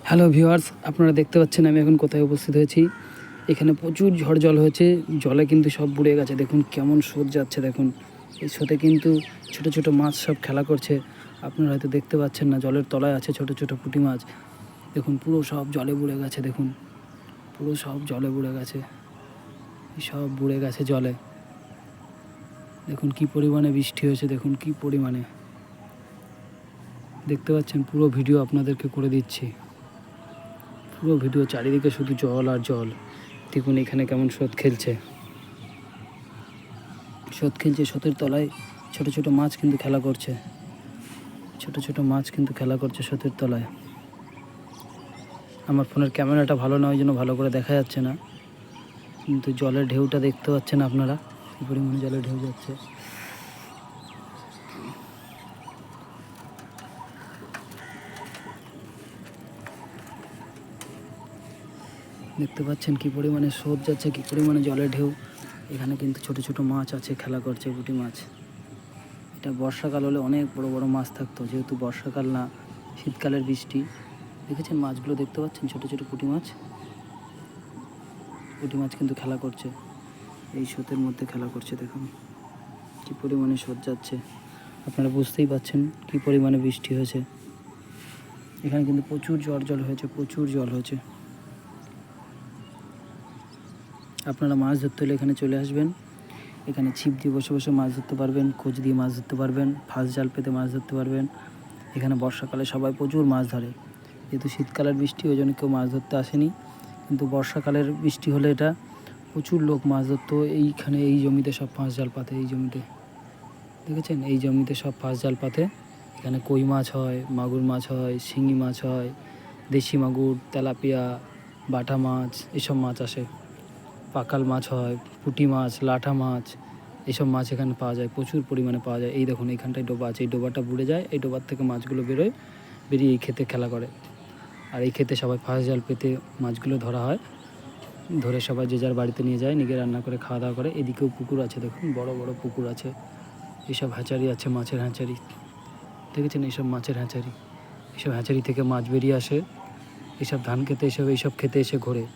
Hello viewers, আপনারা দেখতে পাচ্ছেন আমি এখন কোথায় উপস্থিত হয়েছি। এখানে প্রচুর ঝড় জল হয়েছে, জলে কিন্তু সব বুড়ে গেছে। দেখুন কেমন স্রোত যাচ্ছে, দেখুন এই স্রোতে কিন্তু ছোট ছোট মাছ সব খেলা করছে। আপনারা হয়তো দেখতে পাচ্ছেন না, জলের তলায় আছে ছোট ছোট পুঁটি মাছ। দেখুন পুরো সব জলে বুড়ে গেছে, দেখুন পুরো সব জলে বুড়ে গেছে, সব বুড়ে গেছে জলে। দেখুন কি পরিমাণে বৃষ্টি হয়েছে, দেখুন কি পরিমাণে, দেখতে পাচ্ছেন। পুরো ভিডিও আপনাদেরকে করে দিচ্ছি, পুরো ভিডিও চারিদিকে শুধু জল আর জল। দেখুন এখানে কেমন স্রোত খেলছে, স্রোতের তলায় ছোট ছোট মাছ কিন্তু খেলা করছে, ছোট ছোট মাছ কিন্তু খেলা করছে স্রোতের তলায়। আমার ফোনের ক্যামেরাটা ভালো না, ওই জন্য ভালো করে দেখা যাচ্ছে না, কিন্তু জলের ঢেউটা দেখতে পাচ্ছেন আপনারা, কী পরিমাণে জলের ঢেউ যাচ্ছে। দেখতে পাচ্ছেন কি পরিমাণে স্রোত যাচ্ছে, কি পরিমাণে জলের ঢেউ। এখানে কিন্তু ছোট ছোট মাছ আছে, খেলা করছে পুঁটি মাছ। এটা বর্ষাকাল হলে অনেক বড় বড় মাছ থাকতো, যেহেতু বর্ষাকাল না, শীতকালের বৃষ্টি। দেখেছেন মাছগুলো, দেখতে পাচ্ছেন ছোট ছোট পুঁটি মাছ কিন্তু খেলা করছে এই স্রোতের মধ্যে, খেলা করছে। দেখুন কি পরিমাণে স্রোত যাচ্ছে, আপনারা বুঝতেই পাচ্ছেন কি পরিমাণে বৃষ্টি হয়েছে। এখানে কিন্তু প্রচুর জল হয়েছে, প্রচুর জল হয়েছে। আপনারা মাছ ধরতে হলে এখানে চলে আসবেন। এখানে ছিপ দিয়ে বসে বসে মাছ ধরতে পারবেন, খোঁজ দিয়ে মাছ ধরতে পারবেন, ফাঁস জাল পেতে মাছ ধরতে পারবেন। এখানে বর্ষাকালে সবাই প্রচুর মাছ ধরে, যেহেতু শীতকালের বৃষ্টি ওই জন্য কেউ মাছ ধরতে আসেনি, কিন্তু বর্ষাকালের বৃষ্টি হলে এটা প্রচুর লোক মাছ ধরতো। এইখানে এই জমিতে সব ফাঁস জাল পাতে, এই জমিতে দেখেছেন, এই জমিতে সব ফাঁস জাল পাতে। এখানে কই মাছ হয়, মাগুর মাছ হয়, শিঙি মাছ হয়, দেশি মাগুর, তেলাপিয়া, বাটা মাছ, এসব মাছ আসে। পাকাল মাছ হয়, পুঁটি মাছ, লাঠা মাছ, এসব মাছ এখানে পাওয়া যায়, প্রচুর পরিমাণে পাওয়া যায়। এই দেখুন এইখানটায় ডোবা আছে, এই ডোবাটা বুড়ে যায়, এই ডোবার থেকে মাছগুলো বেরিয়ে এই ক্ষেতে খেলা করে। আর এই ক্ষেতে সবাই ফাঁস জাল পেতে মাছগুলো ধরা হয়, ধরে সবাই যে যার বাড়িতে নিয়ে যায়, নিজে রান্না করে খাওয়া দাওয়া করে। এদিকেও পুকুর আছে, দেখুন বড় বড় পুকুর আছে, এইসব হ্যাচারি আছে, মাছের হ্যাচারি। দেখেছেন এইসব মাছের হ্যাচারি, এইসব হ্যাচারি থেকে মাছ বেরিয়ে আসে, এইসব ধান খেতে এইসব খেতে এসে ঘোরে।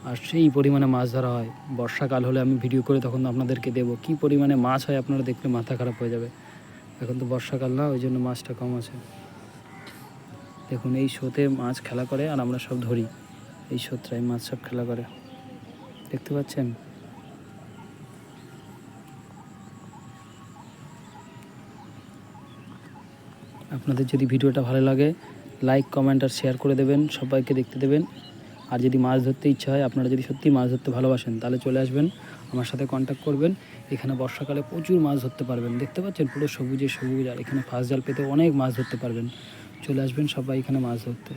আর সেই পরিমাণে মাছ ধরা হয়। বর্ষাকাল হলে আমি ভিডিও করে তখন আপনাদেরকে দেবো, কী পরিমাণে মাছ হয়, আপনারা দেখলে মাথা খারাপ হয়ে যাবে। এখন তো বর্ষাকাল না, ওই জন্য মাছটা কম আছে। দেখুন এই স্রোতে মাছ খেলা করে আর আমরা সব ধরি, এই স্রোতটায় মাছ সব খেলা করে, দেখতে পাচ্ছেন। আপনাদের যদি ভিডিওটা ভালো লাগে, লাইক, কমেন্ট আর শেয়ার করে দেবেন, সবাইকে দেখতে দেবেন। আর যদি মাছ ধরতে ইচ্ছা হয়, আপনারা যদি সত্যি মাছ ধরতে ভালোবাসেন, তাহলে চলে আসবেন, আমার সাথে কন্ট্যাক্ট করবেন। এখানে বর্ষাকালে প্রচুর মাছ ধরতে পারবেন, দেখতে পাচ্ছেন পুরো সবুজ। আর এখানে ফাঁস জাল পেতে অনেক মাছ ধরতে পারবেন। চলে আসবেন সবাই এখানে মাছ ধরতে।